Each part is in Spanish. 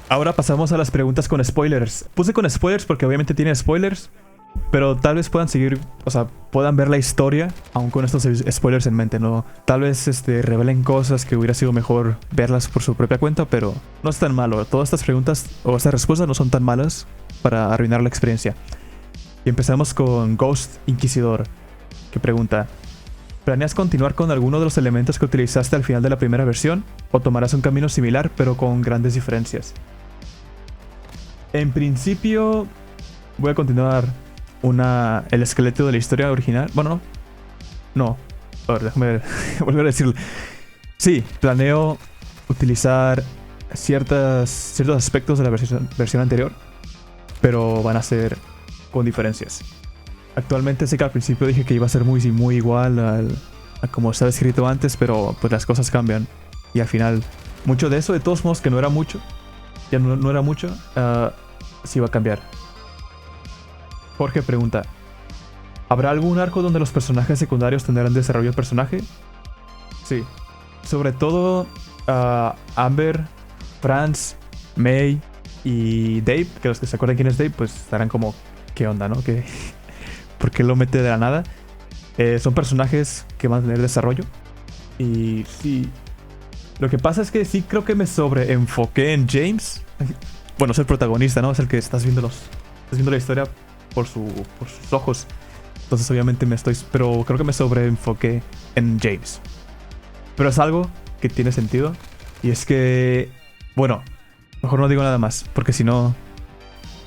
Ahora pasamos a las preguntas con spoilers. Puse con spoilers porque obviamente tiene spoilers, pero tal vez puedan seguir, o sea, puedan ver la historia, aún con estos spoilers en mente, ¿no? Tal vez revelen cosas que hubiera sido mejor verlas por su propia cuenta, pero no es tan malo. Todas estas preguntas o estas respuestas no son tan malas para arruinar la experiencia. Y empezamos con Ghost Inquisidor, que pregunta: ¿planeas continuar con alguno de los elementos que utilizaste al final de la primera versión? ¿O tomarás un camino similar pero con grandes diferencias? En principio voy a continuar el esqueleto de la historia original. Bueno, no. A ver, déjame volver a decirlo. Sí, planeo utilizar ciertos aspectos de la versión anterior, pero van a ser con diferencias. Actualmente sé que al principio dije que iba a ser muy igual a como estaba escrito antes, pero pues las cosas cambian. Y al final, mucho de eso, de todos modos que no era mucho, ya no era mucho, sí va a cambiar. Jorge pregunta: ¿habrá algún arco donde los personajes secundarios tendrán desarrollo de personaje? Sí. Sobre todo Amber, Franz, May y Dave, que los que se acuerdan quién es Dave, pues estarán como, ¿qué onda, no? ¿Por qué lo mete de la nada? Son personajes que van a tener desarrollo. Y sí. Lo que pasa es que sí creo que me sobreenfoqué en James. Bueno, es el protagonista, ¿no? Es el que estás viendo la historia por sus ojos. Entonces obviamente pero creo que me sobreenfoqué en James. Pero es algo que tiene sentido. Y es que, bueno, mejor no digo nada más, porque si no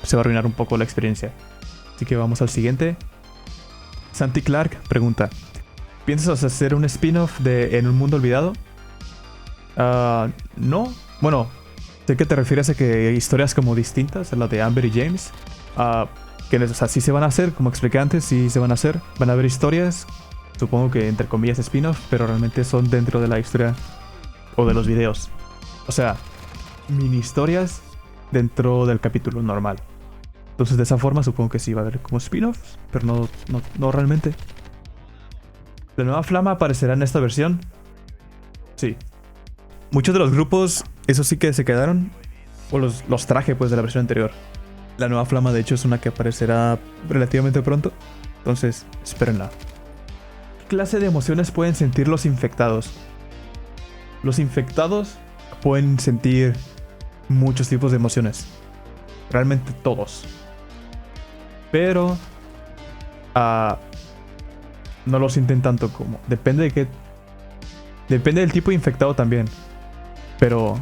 se va a arruinar un poco la experiencia. Así que vamos al siguiente. Santi Clark pregunta: ¿piensas hacer un spin-off de En un mundo olvidado? No. Bueno, sé que te refieres a que hay historias como distintas a la de Amber y James. Que sí se van a hacer, como expliqué antes, sí se van a hacer. Van a haber historias, supongo que entre comillas spin-off, pero realmente son dentro de la historia o de los videos. O sea, mini historias dentro del capítulo normal. Entonces de esa forma supongo que sí va a haber como spin-offs, pero no realmente. ¿La nueva flama aparecerá en esta versión? Sí. Muchos de los grupos, eso sí que se quedaron, o los traje pues de la versión anterior. La nueva flama de hecho es una que aparecerá relativamente pronto, entonces espérenla. ¿Qué clase de emociones pueden sentir los infectados? Los infectados pueden sentir muchos tipos de emociones. Realmente todos. Pero no lo sienten tanto como. Depende del tipo de infectado también. Pero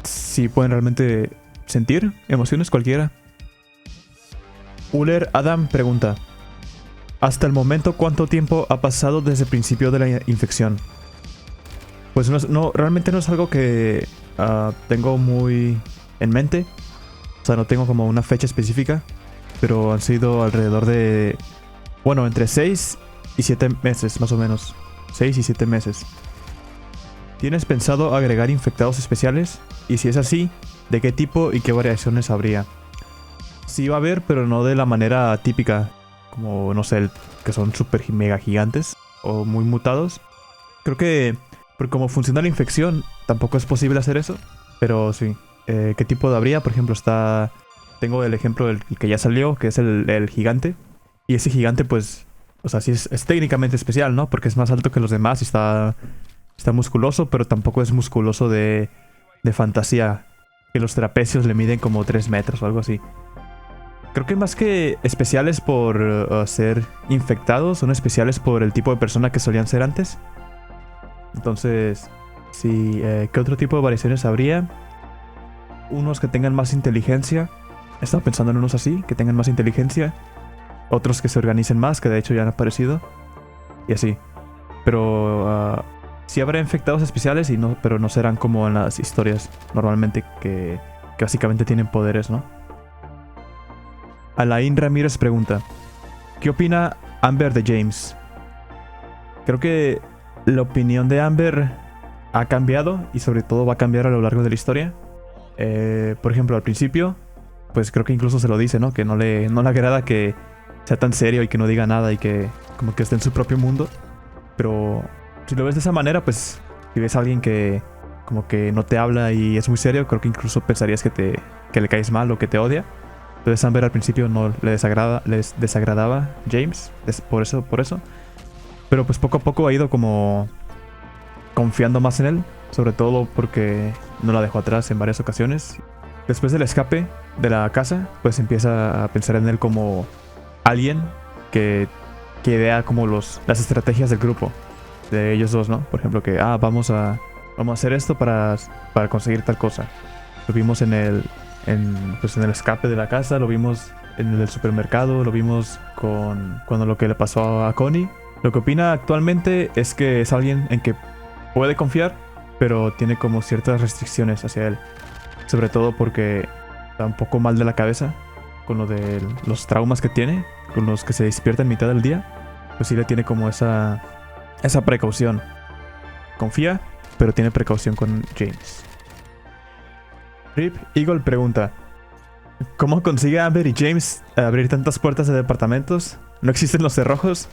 sí pueden realmente sentir emociones cualquiera. Uller Adam pregunta: hasta el momento, ¿cuánto tiempo ha pasado desde el principio de la infección? Pues realmente no es algo que tengo muy en mente. O sea, no tengo como una fecha específica. Pero han sido alrededor de, bueno, entre 6 y 7 meses más o menos. 6 y 7 meses. ¿Tienes pensado agregar infectados especiales? Y si es así, ¿de qué tipo y qué variaciones habría? Sí va a haber, pero no de la manera típica. Como, no sé, que son super mega gigantes o muy mutados. Creo que por cómo funciona la infección, tampoco es posible hacer eso. Pero sí. ¿Qué tipo de habría? Por ejemplo, tengo el ejemplo del que ya salió, que es el gigante. Y ese gigante, pues, o sea, sí es técnicamente especial, ¿no? Porque es más alto que los demás y está musculoso, pero tampoco es musculoso de fantasía. Que los trapecios le miden como 3 metros o algo así. Creo que más que especiales por ser infectados, son especiales por el tipo de persona que solían ser antes. Entonces, sí, ¿qué otro tipo de variaciones habría? Unos que tengan más inteligencia. He estado pensando en unos así, que tengan más inteligencia. Otros que se organicen más, que de hecho ya han aparecido. Y así. Pero sí habrá infectados especiales, pero no serán como en las historias normalmente que básicamente tienen poderes, ¿no? Alain Ramírez pregunta: ¿qué opina Amber de James? Creo que la opinión de Amber ha cambiado y sobre todo va a cambiar a lo largo de la historia. Por ejemplo, al principio, pues creo que incluso se lo dice, ¿no? Que no le agrada que sea tan serio y que no diga nada y que como que esté en su propio mundo. Pero si lo ves de esa manera, pues si ves a alguien que como que no te habla y es muy serio, creo que incluso pensarías que le caes mal o que te odia. Entonces Amber al principio no les desagradaba James, por eso. Pero pues poco a poco ha ido como confiando más en él, sobre todo porque no la dejó atrás en varias ocasiones. Después del escape de la casa, pues empieza a pensar en él como alguien que idea como las estrategias del grupo, de ellos dos, ¿no? Por ejemplo, que vamos a hacer esto para conseguir tal cosa. Lo vimos en el escape de la casa, lo vimos en el supermercado, lo vimos cuando lo que le pasó a Connie. Lo que opina actualmente es que es alguien en que puede confiar, pero tiene como ciertas restricciones hacia él. Sobre todo porque está un poco mal de la cabeza con lo de los traumas que tiene, con los que se despierta en mitad del día. Pues sí le tiene como esa precaución. Confía, pero tiene precaución con James. Rip Eagle pregunta: ¿cómo consigue Amber y James abrir tantas puertas de departamentos? ¿No existen los cerrojos?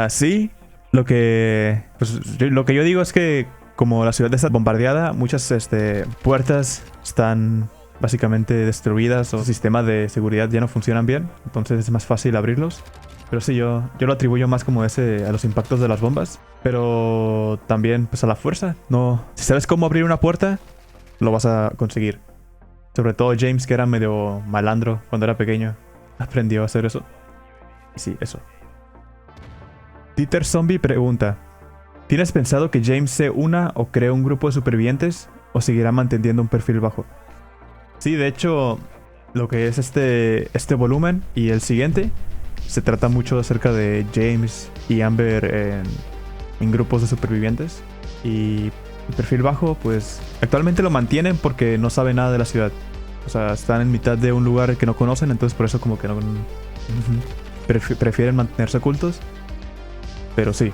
Sí. Lo que yo digo es que como la ciudad está bombardeada, muchas puertas están básicamente destruidas o los sistemas de seguridad ya no funcionan bien. Entonces es más fácil abrirlos. Pero sí, yo lo atribuyo más como a los impactos de las bombas. Pero también pues a la fuerza. No, si sabes cómo abrir una puerta, lo vas a conseguir. Sobre todo James, que era medio malandro cuando era pequeño, aprendió a hacer eso. Sí, eso. Dieter Zombie pregunta: ¿tienes pensado que James se una o cree un grupo de supervivientes? ¿O seguirá manteniendo un perfil bajo? Sí, de hecho, lo que es este volumen y el siguiente se trata mucho acerca de James y Amber en grupos de supervivientes. Y el perfil bajo, pues actualmente lo mantienen porque no sabe nada de la ciudad. O sea, están en mitad de un lugar que no conocen, entonces por eso como que no prefieren mantenerse ocultos. Pero sí,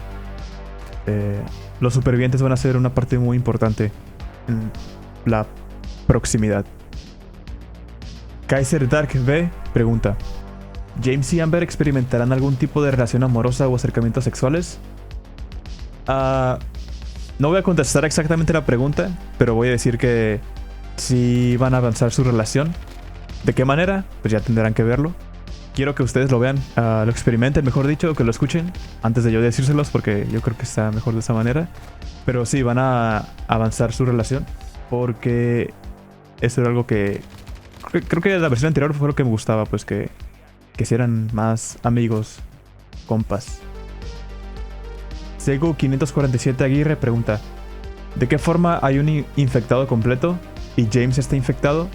los supervivientes van a ser una parte muy importante en la proximidad. Kaiser Dark B pregunta: ¿James y Amber experimentarán algún tipo de relación amorosa o acercamientos sexuales? No voy a contestar exactamente la pregunta, pero voy a decir que sí van a avanzar su relación. ¿De qué manera? Pues ya tendrán que verlo. Quiero que ustedes lo vean, lo experimenten, mejor dicho, que lo escuchen antes de yo decírselos, porque yo creo que está mejor de esa manera. Pero sí, van a avanzar su relación, porque eso era algo que creo que la versión anterior fue lo que me gustaba, pues que eran más amigos, compas. Segu 547 Aguirre pregunta: ¿de qué forma hay un infectado completo y James está infectado?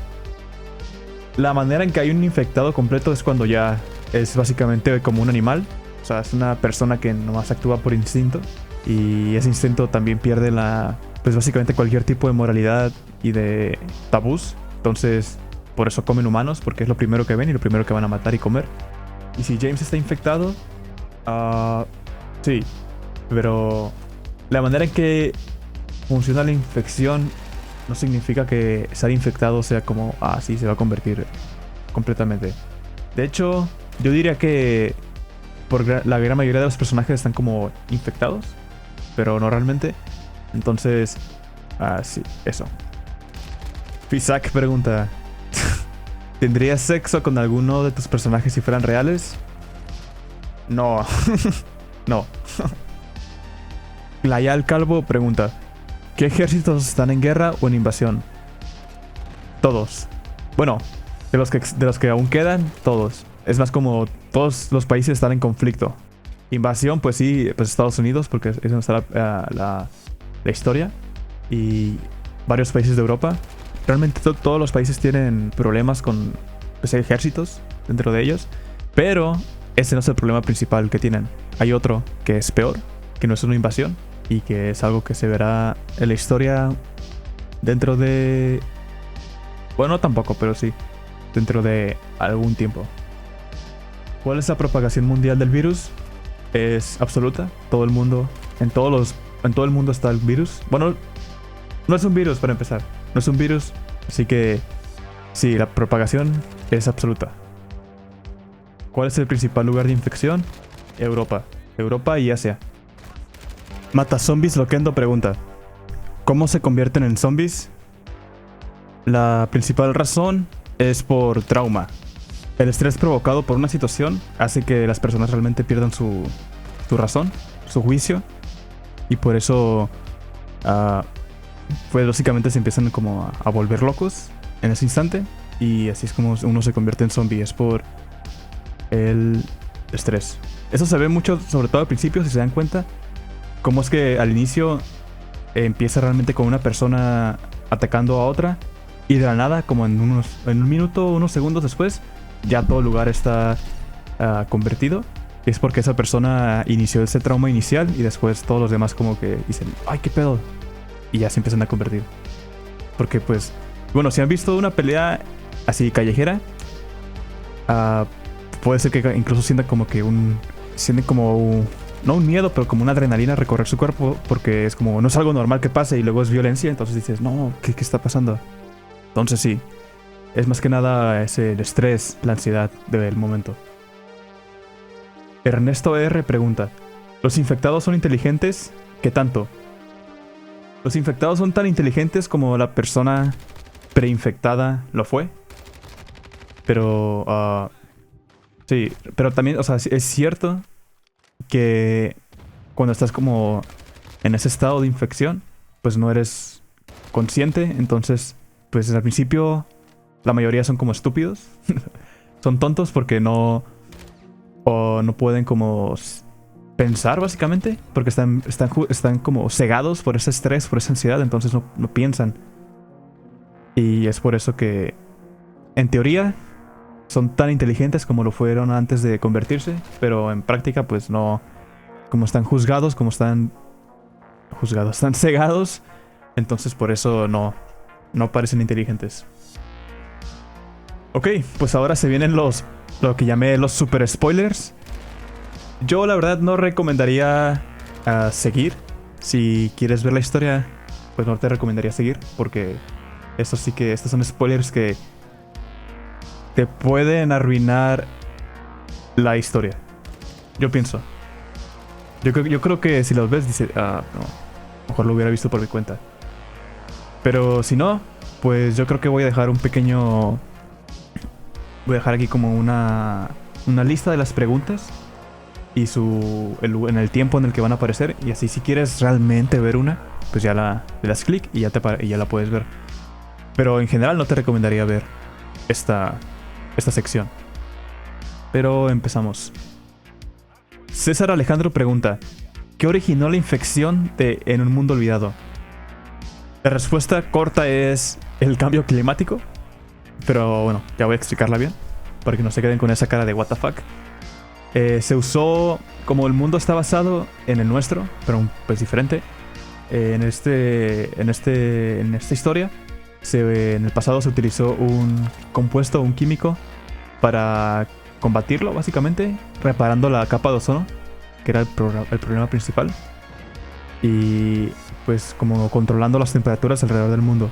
La manera en que hay un infectado completo es cuando ya es básicamente como un animal. O sea, es una persona que nomás actúa por instinto. Y ese instinto también pierde pues básicamente cualquier tipo de moralidad y de tabús. Entonces, por eso comen humanos, porque es lo primero que ven y lo primero que van a matar y comer. Y si James está infectado, sí. Pero la manera en que funciona la infección no significa que estar infectado sea como, sí, se va a convertir completamente. De hecho, yo diría que la gran mayoría de los personajes están como infectados, pero no realmente. Entonces, sí, eso. Fisak pregunta: ¿tendrías sexo con alguno de tus personajes si fueran reales? No. No. Layal Calvo pregunta: ¿qué ejércitos están en guerra o en invasión? Todos. Bueno, de los que aún quedan, todos. Es más como todos los países están en conflicto. Invasión, pues sí, pues Estados Unidos, porque es donde está la historia. Y varios países de Europa. Realmente todos los países tienen problemas con ejércitos dentro de ellos. Pero ese no es el problema principal que tienen. Hay otro que es peor, que no es una invasión. Y que es algo que se verá en la historia dentro de... Bueno, tampoco, pero sí. Dentro de algún tiempo. ¿Cuál es la propagación mundial del virus? Es absoluta. Todo el mundo... En todo el mundo está el virus. Bueno, no es un virus para empezar. No es un virus. Así que... sí, la propagación es absoluta. ¿Cuál es el principal lugar de infección? Europa. Europa y Asia. Mata Zombies Loquendo pregunta: ¿Cómo se convierten en zombies? La principal razón es por trauma. El estrés provocado por una situación hace que las personas realmente pierdan su razón, su juicio. Y por eso, pues básicamente se empiezan como a volver locos en ese instante. Y así es como uno se convierte en zombie, es por el estrés. Eso se ve mucho, sobre todo al principio, si se dan cuenta. Cómo es que al inicio empieza realmente con una persona atacando a otra. Y de la nada, como en un minuto, unos segundos después, ya todo el lugar está convertido. Y es porque esa persona inició ese trauma inicial y después todos los demás como que dicen, ¡ay, qué pedo! Y ya se empiezan a convertir. Porque pues, bueno, si han visto una pelea así callejera, puede ser que incluso sientan como que sienten como no un miedo, pero como una adrenalina recorrer su cuerpo, porque es como, no es algo normal que pase y luego es violencia, entonces dices, no, ¿qué está pasando? Entonces sí, es más que nada ese el estrés, la ansiedad del momento. Ernesto R. pregunta, ¿los infectados son inteligentes? ¿Qué tanto? Los infectados son tan inteligentes como la persona preinfectada lo fue. Pero, sí, pero también, o sea, es cierto que cuando estás como en ese estado de infección, pues no eres consciente, entonces, pues al principio la mayoría son como estúpidos. Son tontos porque no pueden como pensar básicamente, porque están como cegados por ese estrés, por esa ansiedad, entonces no piensan. Y es por eso que, en teoría, son tan inteligentes como lo fueron antes de convertirse, pero en práctica pues no, como están están cegados, entonces por eso no parecen inteligentes. Ok, pues ahora se vienen lo que llamé los super spoilers. Yo la verdad no recomendaría seguir. Si quieres ver la historia, pues no te recomendaría seguir, porque estos son spoilers que te pueden arruinar la historia. Yo pienso. Yo creo que si los ves, dices, no, mejor lo hubiera visto por mi cuenta. Pero si no, pues yo creo que voy a dejar voy a dejar aquí como una lista de las preguntas y en el tiempo en el que van a aparecer. Y así si quieres realmente ver una, pues ya le das clic y ya la puedes ver. Pero en general no te recomendaría ver esta sección. Pero empezamos. César Alejandro pregunta, ¿qué originó la infección En un mundo olvidado? La respuesta corta es el cambio climático. Pero bueno, ya voy a explicarla bien, para que no se queden con esa cara de what the fuck. Se usó, como el mundo está basado en el nuestro, pero pues diferente. En esta historia, en el pasado se utilizó un compuesto, un químico, para combatirlo, básicamente, reparando la capa de ozono, que era el problema principal. Y pues como controlando las temperaturas alrededor del mundo.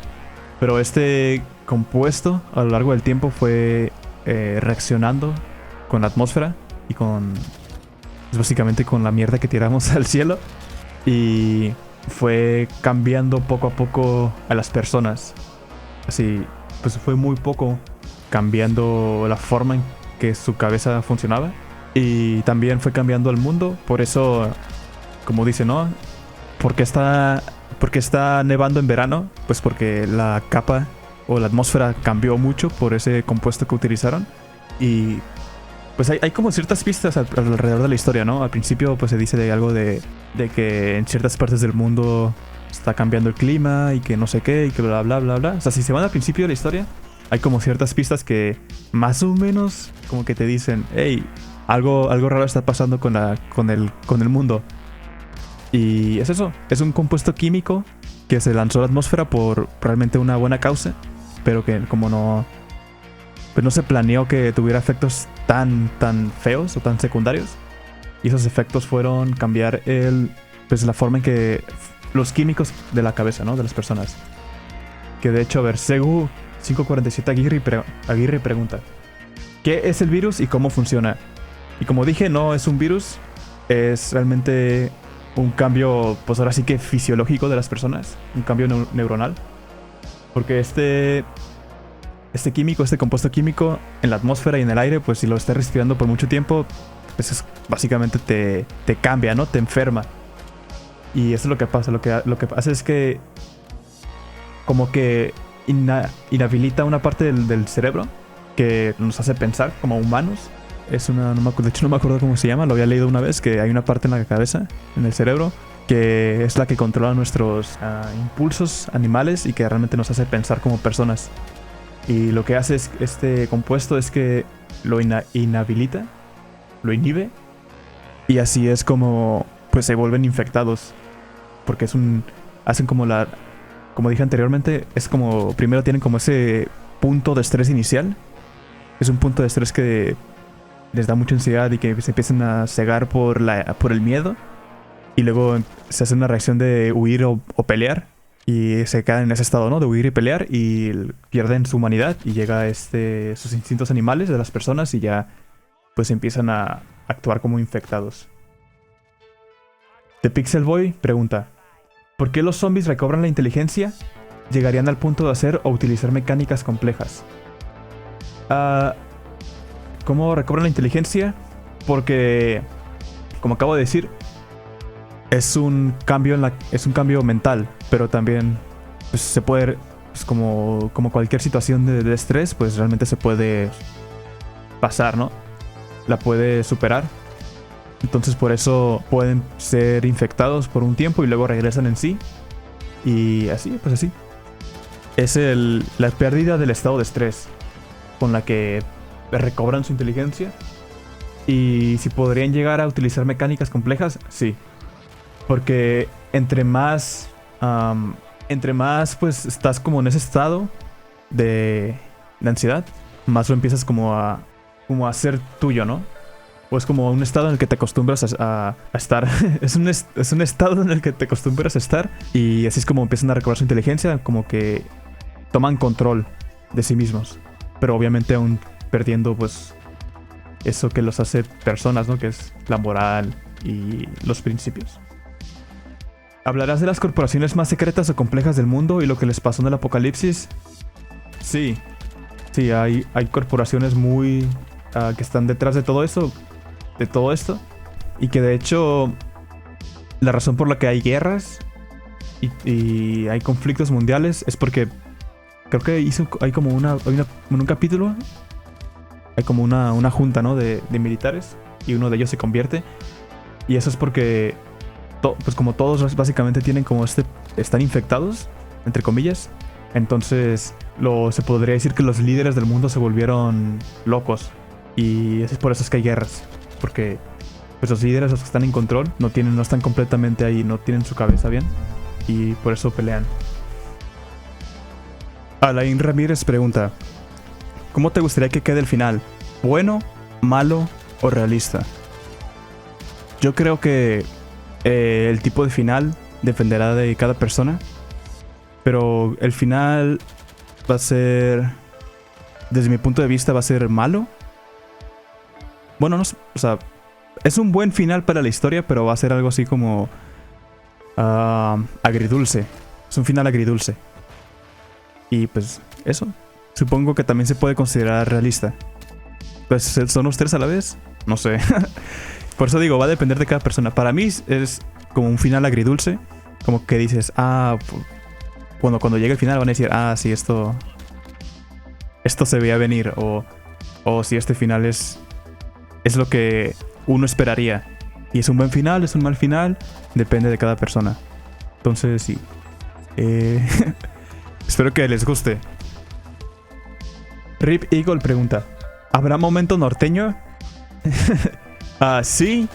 Pero este compuesto a lo largo del tiempo fue reaccionando con la atmósfera y pues básicamente con la mierda que tiramos al cielo. Y fue cambiando poco a poco a las personas. Así, pues fue muy poco cambiando la forma en que su cabeza funcionaba. Y también fue cambiando el mundo. Por eso, como dice, ¿no? ¿Por qué está nevando en verano? Pues porque la capa o la atmósfera cambió mucho por ese compuesto que utilizaron. Y pues hay como ciertas pistas alrededor de la historia, ¿no? Al principio pues se dice de algo de que en ciertas partes del mundo está cambiando el clima y que no sé qué y que bla bla bla bla. O sea, si se van al principio de la historia, hay como ciertas pistas que más o menos como que te dicen, hey, algo raro está pasando con el mundo. Y es eso, es un compuesto químico que se lanzó a la atmósfera por realmente una buena causa, pero que como no se planeó que tuviera efectos tan feos o tan secundarios. Y esos efectos fueron cambiar pues la forma en que los químicos de la cabeza, ¿no? De las personas. Que de hecho, a ver, Segu 547 Aguirre pregunta, ¿qué es el virus y cómo funciona? Y como dije, no es un virus, es realmente un cambio, pues ahora sí que fisiológico de las personas, un cambio neuronal. Porque este químico, este compuesto químico en la atmósfera y en el aire, pues si lo estás respirando por mucho tiempo, pues básicamente te cambia, ¿no? Te enferma. Y eso es lo que pasa. Lo que pasa es que como que inhabilita una parte del cerebro que nos hace pensar como humanos. Es una, de hecho no me acuerdo cómo se llama, lo había leído una vez, que hay una parte en la cabeza, en el cerebro, que es la que controla nuestros impulsos animales y que realmente nos hace pensar como personas. Y lo que hace este compuesto es que lo inhabilita, lo inhibe, y así es como pues se vuelven infectados. Porque hacen como dije anteriormente, es como, primero tienen como ese punto de estrés inicial. Es un punto de estrés que les da mucha ansiedad y que se empiezan a cegar por el miedo. Y luego se hace una reacción de huir o pelear. Y se quedan en ese estado, ¿no? De huir y pelear. Y pierden su humanidad. Y llega sus instintos animales de las personas. Y ya pues empiezan a actuar como infectados. The Pixel Boy pregunta: ¿por qué los zombies recobran la inteligencia? Llegarían al punto de hacer o utilizar mecánicas complejas. ¿Cómo recobran la inteligencia? Porque, como acabo de decir, es un cambio mental, pero también pues, se puede, pues, como cualquier situación de estrés, pues realmente se puede pasar, ¿no? La puede superar. Entonces por eso pueden ser infectados por un tiempo y luego regresan en sí. Y así, pues así. Es la pérdida del estado de estrés con la que recobran su inteligencia. Y si podrían llegar a utilizar mecánicas complejas, sí. Porque entre más pues estás como en ese estado de ansiedad, más lo empiezas como a hacer tuyo, ¿no? O es como un estado en el que te acostumbras a estar. es un estado en el que te acostumbras a estar. Y así es como empiezan a recobrar su inteligencia. Como que toman control de sí mismos. Pero obviamente aún perdiendo pues eso que los hace personas, ¿no? Que es la moral y los principios. ¿Hablarás de las corporaciones más secretas o complejas del mundo y lo que les pasó en el apocalipsis? Sí. Sí, hay corporaciones muy... que están detrás de todo eso. De todo esto. Y que de hecho la razón por la que hay guerras y hay conflictos mundiales es porque creo que hay como en un capítulo hay como una junta, ¿no? de militares y uno de ellos se convierte. Y eso es porque pues como todos básicamente tienen como están infectados, entre comillas. Entonces se podría decir que los líderes del mundo se volvieron locos. Y es por eso es que hay guerras. Porque pues los líderes, los que están en control, no están completamente ahí, no tienen su cabeza bien. Y por eso pelean. Alain Ramírez pregunta: ¿cómo te gustaría que quede el final? ¿Bueno, malo o realista? Yo creo que el tipo de final dependerá de cada persona. Pero el final va a ser, desde mi punto de vista, va a ser malo. Bueno, no, o sea, es un buen final para la historia, pero va a ser algo así como agridulce. Es un final agridulce. Y pues eso. Supongo que también se puede considerar realista. Pues son los tres a la vez. No sé. Por eso digo, va a depender de cada persona. Para mí es como un final agridulce. Como que dices, cuando llegue el final van a decir, sí, esto se veía venir. O si este final es lo que uno esperaría. Y es un buen final, es un mal final. Depende de cada persona. Entonces, sí. Espero que les guste. Rip Eagle pregunta: ¿habrá momento norteño? Sí.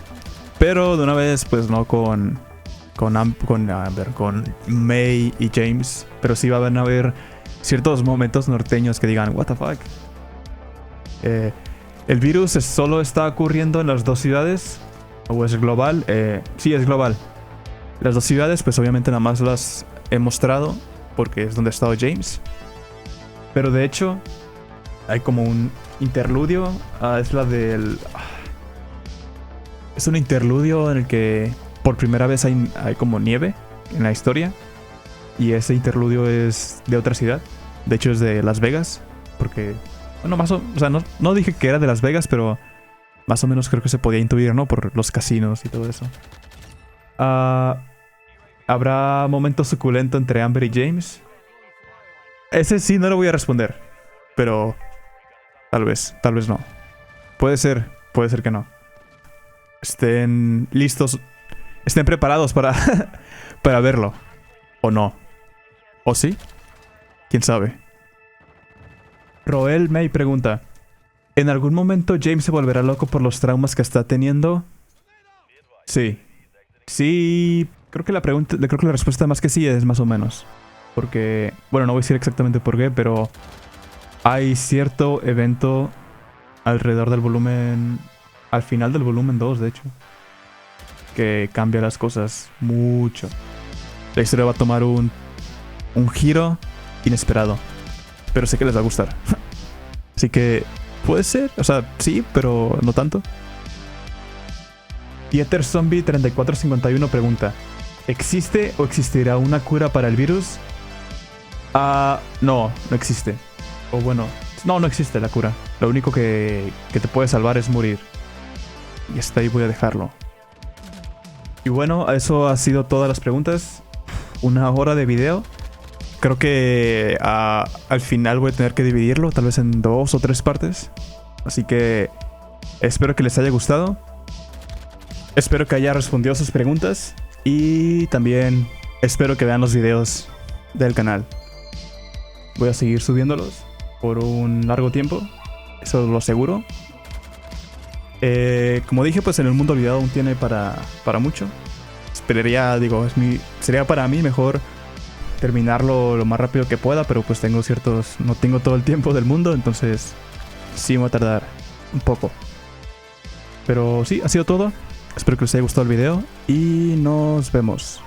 Pero de una vez, pues no con May y James. Pero sí van a haber ciertos momentos norteños que digan, what the fuck. ¿El virus solo está ocurriendo en las dos ciudades? ¿O es global? Sí, es global. Las dos ciudades, pues obviamente nada más las he mostrado porque es donde ha estado James. Pero de hecho, hay como un interludio. Es un interludio en el que por primera vez hay como nieve en la historia. Y ese interludio es de otra ciudad. De hecho es de Las Vegas. Porque, bueno, o sea, no dije que era de Las Vegas, pero más o menos creo que se podía intuir, ¿no? Por los casinos y todo eso. ¿Habrá momento suculento entre Amber y James? Ese sí no lo voy a responder. Pero tal vez no. Puede ser que no. Estén listos, estén preparados para, para verlo. ¿O no? ¿O sí? ¿Quién sabe? Roel May pregunta: ¿en algún momento James se volverá loco por los traumas que está teniendo? Sí. Sí, creo que la respuesta más que sí es más o menos. Porque, bueno, no voy a decir exactamente por qué, pero hay cierto evento alrededor del volumen, al final del volumen 2, de hecho, que cambia las cosas mucho. La historia va a tomar un giro inesperado, pero sé que les va a gustar. Así que puede ser, o sea, sí, pero no tanto. Pieter Zombie 3451 pregunta: ¿existe o existirá una cura para el virus? No existe. O bueno, no existe la cura. Lo único que te puede salvar es morir. Y hasta ahí voy a dejarlo. Y bueno, eso ha sido todas las preguntas. 1 hora de video. Creo que al final voy a tener que dividirlo, tal vez en 2 o 3 partes. Así que espero que les haya gustado. Espero que haya respondido sus preguntas. Y también espero que vean los videos del canal. Voy a seguir subiéndolos por un largo tiempo. Eso lo aseguro. Como dije, pues en el mundo olvidado aún tiene para mucho. Esperaría, digo, sería para mí mejor terminarlo lo más rápido que pueda, pero pues no tengo todo el tiempo del mundo, entonces sí me va a tardar un poco. Pero sí, ha sido todo. Espero que les haya gustado el video y nos vemos.